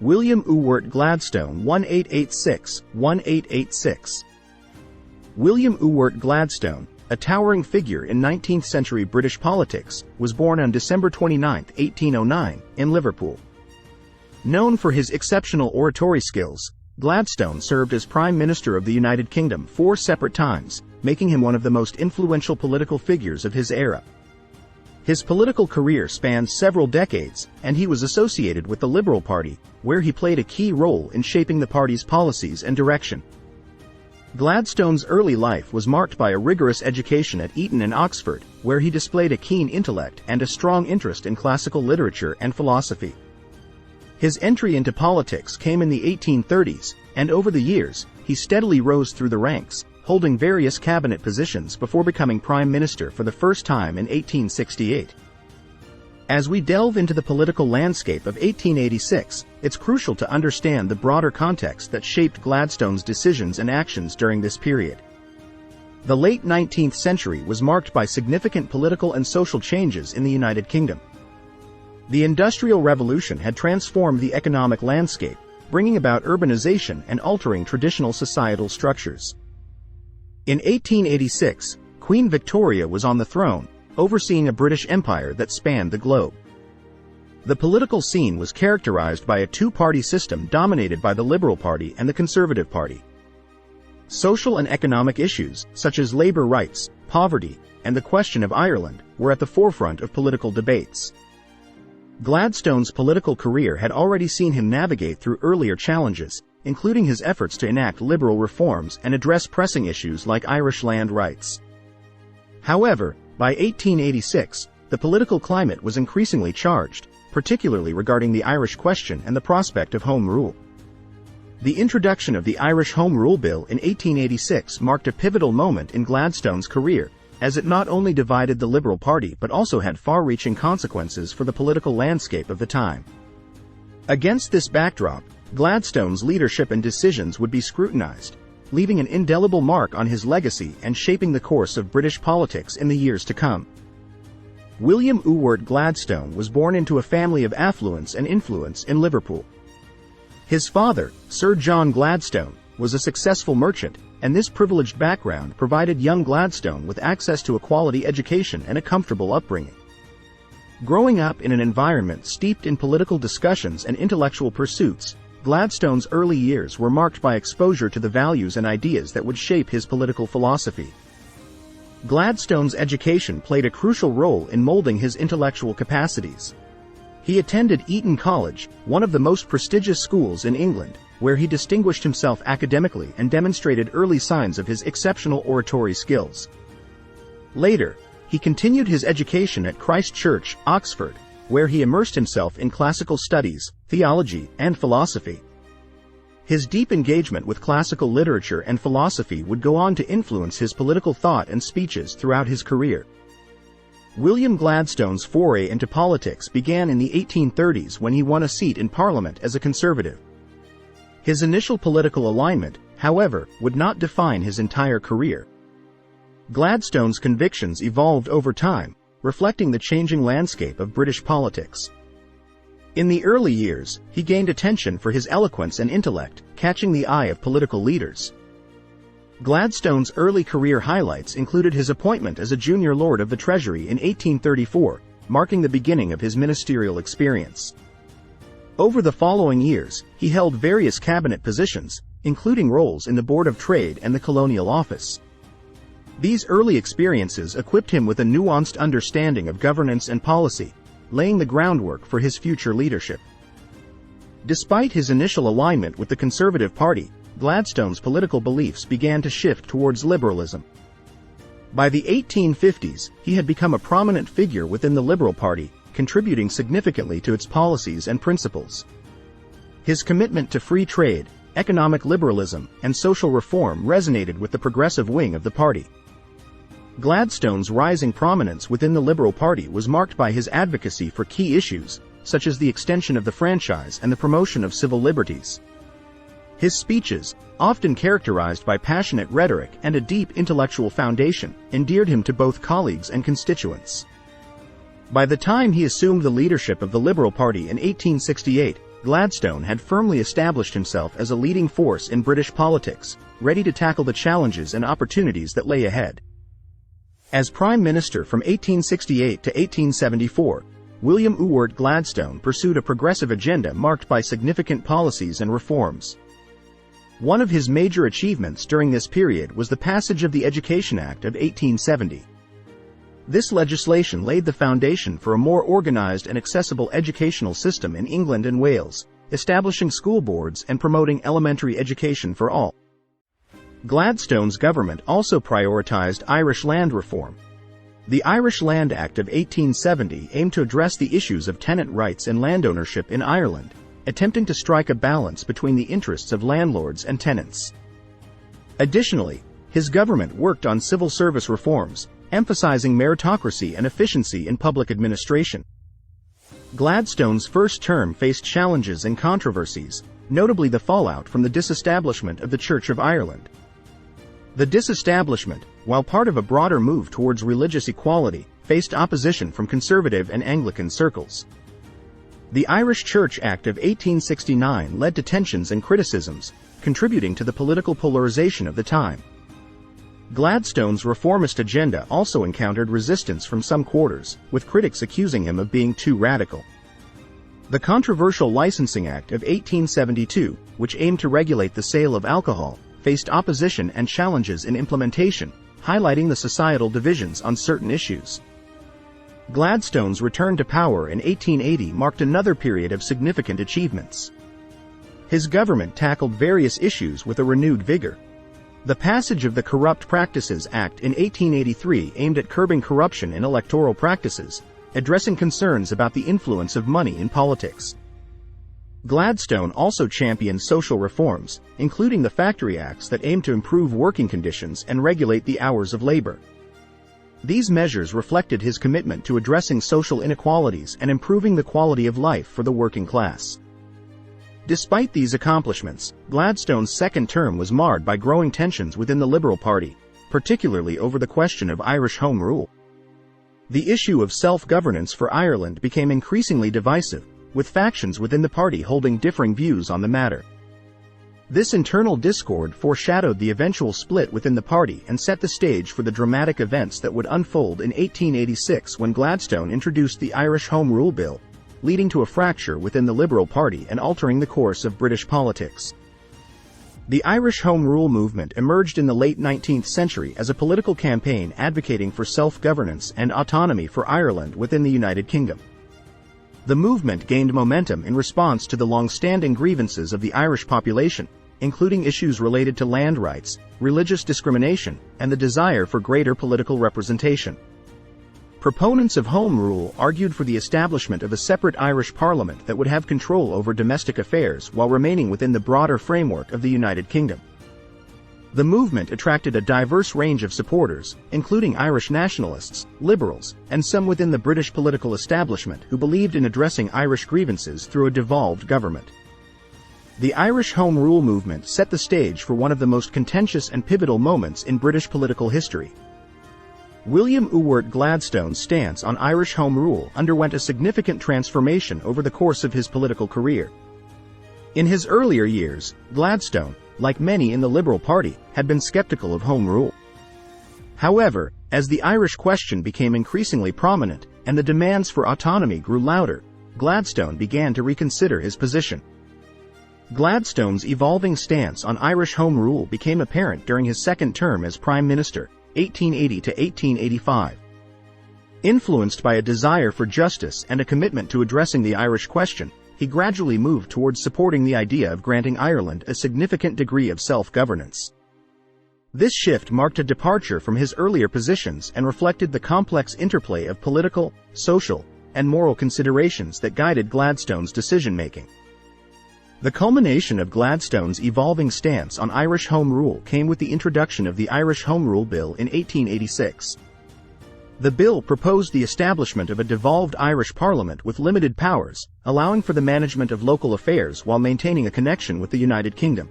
William Ewart Gladstone 1886–1886. William Ewart Gladstone, a towering figure in 19th-century British politics, was born on December 29, 1809, in Liverpool. Known for his exceptional oratory skills, Gladstone served as Prime Minister of the United Kingdom 4 separate times, making him one of the most influential political figures of his era. His political career spanned several decades, and he was associated with the Liberal Party, where he played a key role in shaping the party's policies and direction. Gladstone's early life was marked by a rigorous education at Eton and Oxford, where he displayed a keen intellect and a strong interest in classical literature and philosophy. His entry into politics came in the 1830s, and over the years, he steadily rose through the ranks, holding various cabinet positions before becoming Prime Minister for the first time in 1868. As we delve into the political landscape of 1886, it's crucial to understand the broader context that shaped Gladstone's decisions and actions during this period. The late 19th century was marked by significant political and social changes in the United Kingdom. The Industrial Revolution had transformed the economic landscape, bringing about urbanization and altering traditional societal structures. In 1886, Queen Victoria was on the throne, overseeing a British Empire that spanned the globe. The political scene was characterized by a two-party system dominated by the Liberal Party and the Conservative Party. Social and economic issues, such as labor rights, poverty, and the question of Ireland, were at the forefront of political debates. Gladstone's political career had already seen him navigate through earlier challenges, including his efforts to enact liberal reforms and address pressing issues like Irish land rights. However, by 1886, the political climate was increasingly charged, particularly regarding the Irish question and the prospect of Home Rule. The introduction of the Irish Home Rule Bill in 1886 marked a pivotal moment in Gladstone's career, as it not only divided the Liberal Party but also had far-reaching consequences for the political landscape of the time. Against this backdrop, Gladstone's leadership and decisions would be scrutinized, leaving an indelible mark on his legacy and shaping the course of British politics in the years to come. William Ewart Gladstone was born into a family of affluence and influence in Liverpool. His father, Sir John Gladstone, was a successful merchant, and this privileged background provided young Gladstone with access to a quality education and a comfortable upbringing. Growing up in an environment steeped in political discussions and intellectual pursuits, Gladstone's early years were marked by exposure to the values and ideas that would shape his political philosophy. Gladstone's education played a crucial role in molding his intellectual capacities. He attended Eton College, one of the most prestigious schools in England, where he distinguished himself academically and demonstrated early signs of his exceptional oratory skills. Later, he continued his education at Christ Church, Oxford, where he immersed himself in classical studies, theology, and philosophy. His deep engagement with classical literature and philosophy would go on to influence his political thought and speeches throughout his career. William Gladstone's foray into politics began in the 1830s when he won a seat in Parliament as a Conservative. His initial political alignment, however, would not define his entire career. Gladstone's convictions evolved over time, reflecting the changing landscape of British politics. In the early years, he gained attention for his eloquence and intellect, catching the eye of political leaders. Gladstone's early career highlights included his appointment as a junior Lord of the Treasury in 1834, marking the beginning of his ministerial experience. Over the following years, he held various cabinet positions, including roles in the Board of Trade and the Colonial Office. These early experiences equipped him with a nuanced understanding of governance and policy, laying the groundwork for his future leadership. Despite his initial alignment with the Conservative Party, Gladstone's political beliefs began to shift towards liberalism. By the 1850s, he had become a prominent figure within the Liberal Party, contributing significantly to its policies and principles. His commitment to free trade, economic liberalism, and social reform resonated with the progressive wing of the party. Gladstone's rising prominence within the Liberal Party was marked by his advocacy for key issues, such as the extension of the franchise and the promotion of civil liberties. His speeches, often characterized by passionate rhetoric and a deep intellectual foundation, endeared him to both colleagues and constituents. By the time he assumed the leadership of the Liberal Party in 1868, Gladstone had firmly established himself as a leading force in British politics, ready to tackle the challenges and opportunities that lay ahead. As Prime Minister from 1868 to 1874, William Ewart Gladstone pursued a progressive agenda marked by significant policies and reforms. One of his major achievements during this period was the passage of the Education Act of 1870. This legislation laid the foundation for a more organized and accessible educational system in England and Wales, establishing school boards and promoting elementary education for all. Gladstone's government also prioritized Irish land reform. The Irish Land Act of 1870 aimed to address the issues of tenant rights and land ownership in Ireland, attempting to strike a balance between the interests of landlords and tenants. Additionally, his government worked on civil service reforms, emphasizing meritocracy and efficiency in public administration. Gladstone's first term faced challenges and controversies, notably the fallout from the disestablishment of the Church of Ireland. The disestablishment, while part of a broader move towards religious equality, faced opposition from conservative and Anglican circles. The Irish Church Act of 1869 led to tensions and criticisms, contributing to the political polarization of the time. Gladstone's reformist agenda also encountered resistance from some quarters, with critics accusing him of being too radical. The controversial Licensing Act of 1872, which aimed to regulate the sale of alcohol, faced opposition and challenges in implementation, highlighting the societal divisions on certain issues. Gladstone's return to power in 1880 marked another period of significant achievements. His government tackled various issues with a renewed vigor. The passage of the Corrupt Practices Act in 1883 aimed at curbing corruption in electoral practices, addressing concerns about the influence of money in politics. Gladstone also championed social reforms, including the Factory Acts that aimed to improve working conditions and regulate the hours of labor. These measures reflected his commitment to addressing social inequalities and improving the quality of life for the working class. Despite these accomplishments, Gladstone's second term was marred by growing tensions within the Liberal Party, particularly over the question of Irish Home Rule. The issue of self-governance for Ireland became increasingly divisive, with factions within the party holding differing views on the matter. This internal discord foreshadowed the eventual split within the party and set the stage for the dramatic events that would unfold in 1886 when Gladstone introduced the Irish Home Rule Bill, leading to a fracture within the Liberal Party and altering the course of British politics. The Irish Home Rule movement emerged in the late 19th century as a political campaign advocating for self-governance and autonomy for Ireland within the United Kingdom. The movement gained momentum in response to the long-standing grievances of the Irish population, including issues related to land rights, religious discrimination, and the desire for greater political representation. Proponents of Home Rule argued for the establishment of a separate Irish Parliament that would have control over domestic affairs while remaining within the broader framework of the United Kingdom. The movement attracted a diverse range of supporters, including Irish nationalists, liberals, and some within the British political establishment who believed in addressing Irish grievances through a devolved government. The Irish Home Rule movement set the stage for one of the most contentious and pivotal moments in British political history. William Ewart Gladstone's stance on Irish Home Rule underwent a significant transformation over the course of his political career. In his earlier years, Gladstone, like many in the Liberal Party, had been skeptical of Home Rule. However, as the Irish question became increasingly prominent and the demands for autonomy grew louder, Gladstone began to reconsider his position. Gladstone's evolving stance on Irish Home Rule became apparent during his second term as Prime Minister, 1880 to 1885. Influenced by a desire for justice and a commitment to addressing the Irish question, he gradually moved towards supporting the idea of granting Ireland a significant degree of self-governance. This shift marked a departure from his earlier positions and reflected the complex interplay of political, social, and moral considerations that guided Gladstone's decision-making. The culmination of Gladstone's evolving stance on Irish Home Rule came with the introduction of the Irish Home Rule Bill in 1886. The bill proposed the establishment of a devolved Irish Parliament with limited powers, allowing for the management of local affairs while maintaining a connection with the United Kingdom.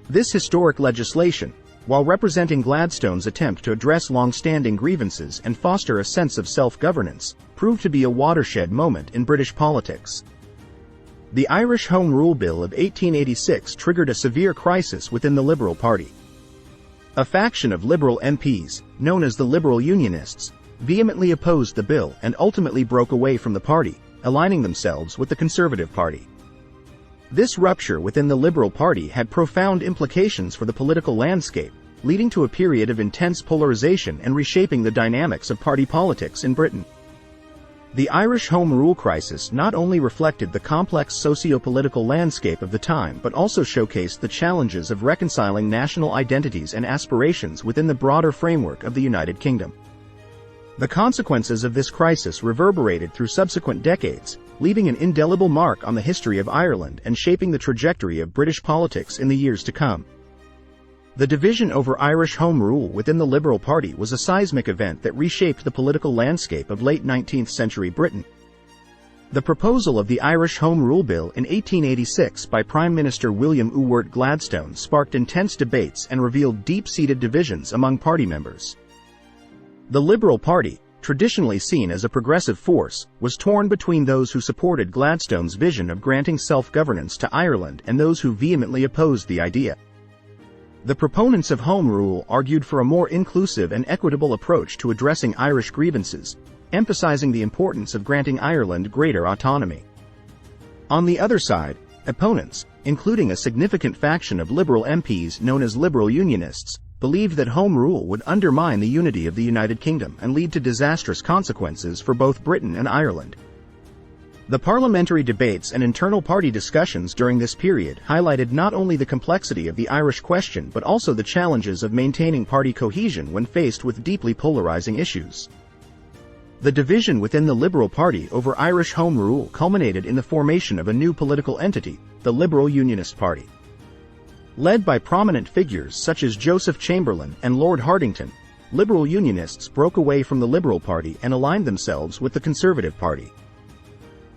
This historic legislation, while representing Gladstone's attempt to address long-standing grievances and foster a sense of self-governance, proved to be a watershed moment in British politics. The Irish Home Rule Bill of 1886 triggered a severe crisis within the Liberal Party. A faction of Liberal MPs, known as the Liberal Unionists, vehemently opposed the bill and ultimately broke away from the party, aligning themselves with the Conservative Party. This rupture within the Liberal Party had profound implications for the political landscape, leading to a period of intense polarization and reshaping the dynamics of party politics in Britain. The Irish Home Rule crisis not only reflected the complex socio-political landscape of the time but also showcased the challenges of reconciling national identities and aspirations within the broader framework of the United Kingdom. The consequences of this crisis reverberated through subsequent decades, leaving an indelible mark on the history of Ireland and shaping the trajectory of British politics in the years to come. The division over Irish Home Rule within the Liberal Party was a seismic event that reshaped the political landscape of late 19th century Britain. The proposal of the Irish Home Rule Bill in 1886 by Prime Minister William Ewart Gladstone sparked intense debates and revealed deep-seated divisions among party members. The Liberal Party, traditionally seen as a progressive force, was torn between those who supported Gladstone's vision of granting self-governance to Ireland and those who vehemently opposed the idea. The proponents of Home Rule argued for a more inclusive and equitable approach to addressing Irish grievances, emphasizing the importance of granting Ireland greater autonomy. On the other side, opponents, including a significant faction of Liberal MPs known as Liberal Unionists, believed that Home Rule would undermine the unity of the United Kingdom and lead to disastrous consequences for both Britain and Ireland. The parliamentary debates and internal party discussions during this period highlighted not only the complexity of the Irish question but also the challenges of maintaining party cohesion when faced with deeply polarizing issues. The division within the Liberal Party over Irish Home Rule culminated in the formation of a new political entity, the Liberal Unionist Party. Led by prominent figures such as Joseph Chamberlain and Lord Hartington, Liberal Unionists broke away from the Liberal Party and aligned themselves with the Conservative Party.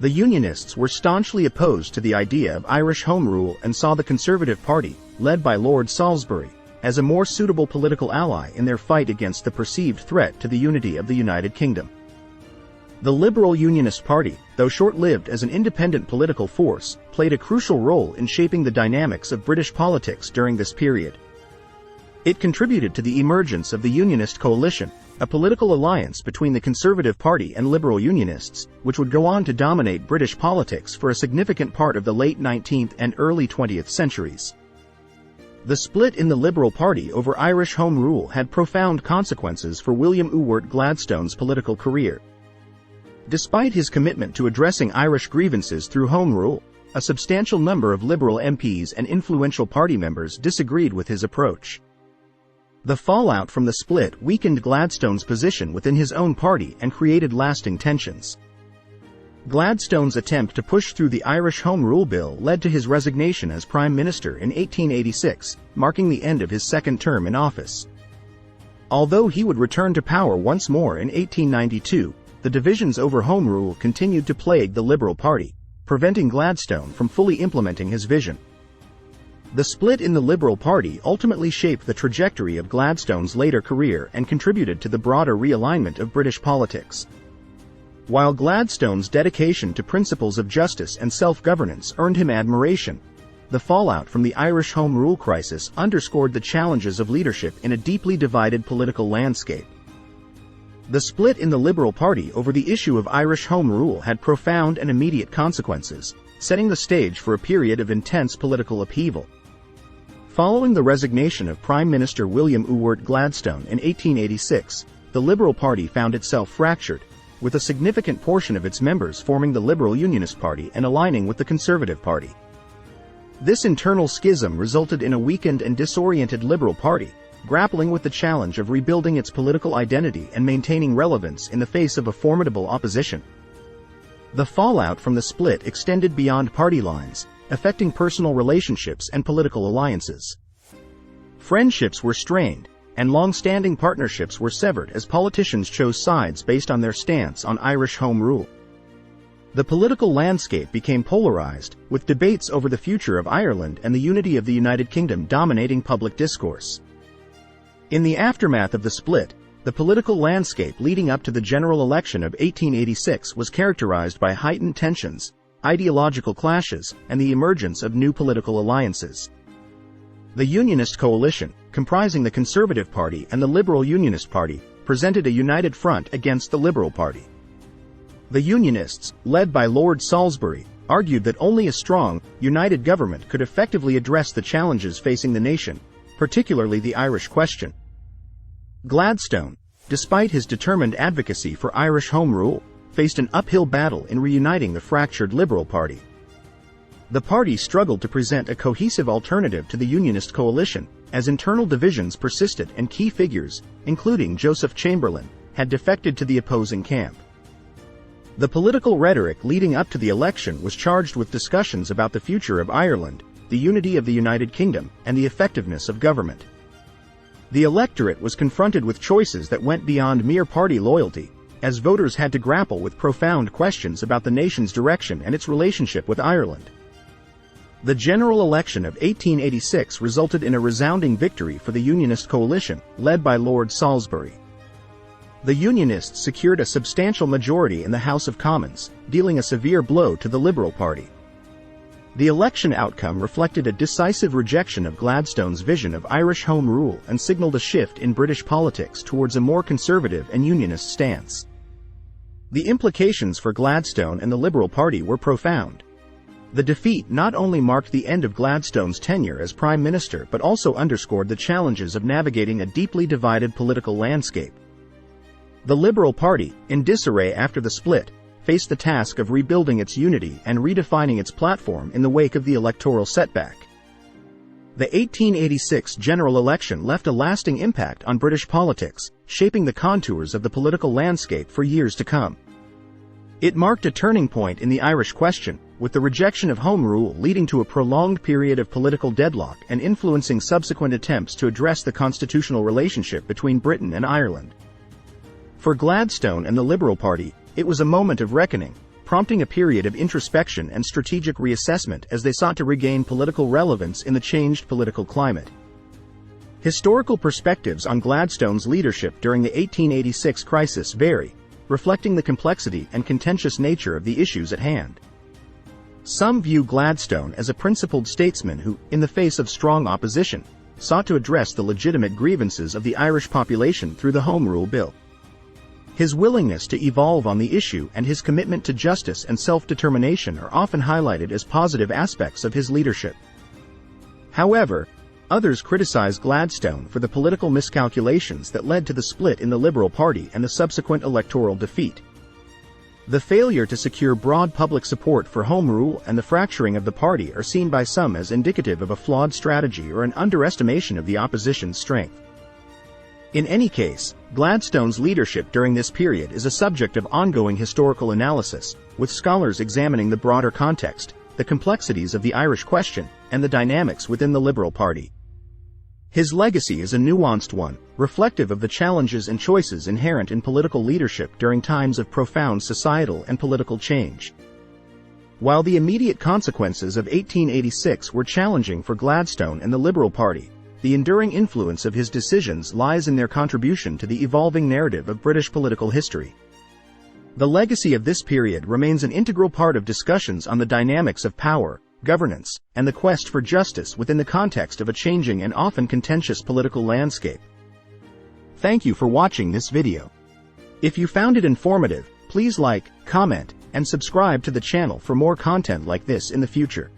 The Unionists were staunchly opposed to the idea of Irish Home Rule and saw the Conservative Party, led by Lord Salisbury, as a more suitable political ally in their fight against the perceived threat to the unity of the United Kingdom. The Liberal Unionist Party, though short-lived as an independent political force, played a crucial role in shaping the dynamics of British politics during this period. It contributed to the emergence of the Unionist Coalition, a political alliance between the Conservative Party and Liberal Unionists, which would go on to dominate British politics for a significant part of the late 19th and early 20th centuries. The split in the Liberal Party over Irish Home Rule had profound consequences for William Ewart Gladstone's political career. Despite his commitment to addressing Irish grievances through Home Rule, a substantial number of Liberal MPs and influential party members disagreed with his approach. The fallout from the split weakened Gladstone's position within his own party and created lasting tensions. Gladstone's attempt to push through the Irish Home Rule Bill led to his resignation as Prime Minister in 1886, marking the end of his second term in office. Although he would return to power once more in 1892, the divisions over Home Rule continued to plague the Liberal Party, preventing Gladstone from fully implementing his vision. The split in the Liberal Party ultimately shaped the trajectory of Gladstone's later career and contributed to the broader realignment of British politics. While Gladstone's dedication to principles of justice and self-governance earned him admiration, the fallout from the Irish Home Rule crisis underscored the challenges of leadership in a deeply divided political landscape. The split in the Liberal Party over the issue of Irish Home Rule had profound and immediate consequences, setting the stage for a period of intense political upheaval. Following the resignation of Prime Minister William Ewart Gladstone in 1886, the Liberal Party found itself fractured, with a significant portion of its members forming the Liberal Unionist Party and aligning with the Conservative Party. This internal schism resulted in a weakened and disoriented Liberal Party, grappling with the challenge of rebuilding its political identity and maintaining relevance in the face of a formidable opposition. The fallout from the split extended beyond party lines, affecting personal relationships and political alliances. Friendships were strained, and long-standing partnerships were severed as politicians chose sides based on their stance on Irish Home Rule. The political landscape became polarized, with debates over the future of Ireland and the unity of the United Kingdom dominating public discourse. In the aftermath of the split, the political landscape leading up to the general election of 1886 was characterized by heightened tensions, ideological clashes, and the emergence of new political alliances. The Unionist coalition, comprising the Conservative Party and the Liberal Unionist Party, presented a united front against the Liberal Party. The Unionists, led by Lord Salisbury, argued that only a strong, united government could effectively address the challenges facing the nation, particularly the Irish question. Gladstone, despite his determined advocacy for Irish Home Rule, faced an uphill battle in reuniting the fractured Liberal Party. The party struggled to present a cohesive alternative to the Unionist coalition, as internal divisions persisted and key figures, including Joseph Chamberlain, had defected to the opposing camp. The political rhetoric leading up to the election was charged with discussions about the future of Ireland, the unity of the United Kingdom, and the effectiveness of government. The electorate was confronted with choices that went beyond mere party loyalty, as voters had to grapple with profound questions about the nation's direction and its relationship with Ireland. The general election of 1886 resulted in a resounding victory for the Unionist coalition, led by Lord Salisbury. The Unionists secured a substantial majority in the House of Commons, dealing a severe blow to the Liberal Party. The election outcome reflected a decisive rejection of Gladstone's vision of Irish Home Rule and signaled a shift in British politics towards a more conservative and unionist stance. The implications for Gladstone and the Liberal Party were profound. The defeat not only marked the end of Gladstone's tenure as Prime Minister but also underscored the challenges of navigating a deeply divided political landscape. The Liberal Party, in disarray after the split, faced the task of rebuilding its unity and redefining its platform in the wake of the electoral setback. The 1886 general election left a lasting impact on British politics, shaping the contours of the political landscape for years to come. It marked a turning point in the Irish question, with the rejection of Home Rule leading to a prolonged period of political deadlock and influencing subsequent attempts to address the constitutional relationship between Britain and Ireland. For Gladstone and the Liberal Party, it was a moment of reckoning, prompting a period of introspection and strategic reassessment as they sought to regain political relevance in the changed political climate. Historical perspectives on Gladstone's leadership during the 1886 crisis vary, reflecting the complexity and contentious nature of the issues at hand. Some view Gladstone as a principled statesman who, in the face of strong opposition, sought to address the legitimate grievances of the Irish population through the Home Rule Bill. His willingness to evolve on the issue and his commitment to justice and self-determination are often highlighted as positive aspects of his leadership. However, others criticize Gladstone for the political miscalculations that led to the split in the Liberal Party and the subsequent electoral defeat. The failure to secure broad public support for Home Rule and the fracturing of the party are seen by some as indicative of a flawed strategy or an underestimation of the opposition's strength. In any case, Gladstone's leadership during this period is a subject of ongoing historical analysis, with scholars examining the broader context, the complexities of the Irish question, and the dynamics within the Liberal Party. His legacy is a nuanced one, reflective of the challenges and choices inherent in political leadership during times of profound societal and political change. While the immediate consequences of 1886 were challenging for Gladstone and the Liberal Party, the enduring influence of his decisions lies in their contribution to the evolving narrative of British political history. The legacy of this period remains an integral part of discussions on the dynamics of power, governance, and the quest for justice within the context of a changing and often contentious political landscape. Thank you for watching this video. If you found it informative, please like, comment, and subscribe to the channel for more content like this in the future.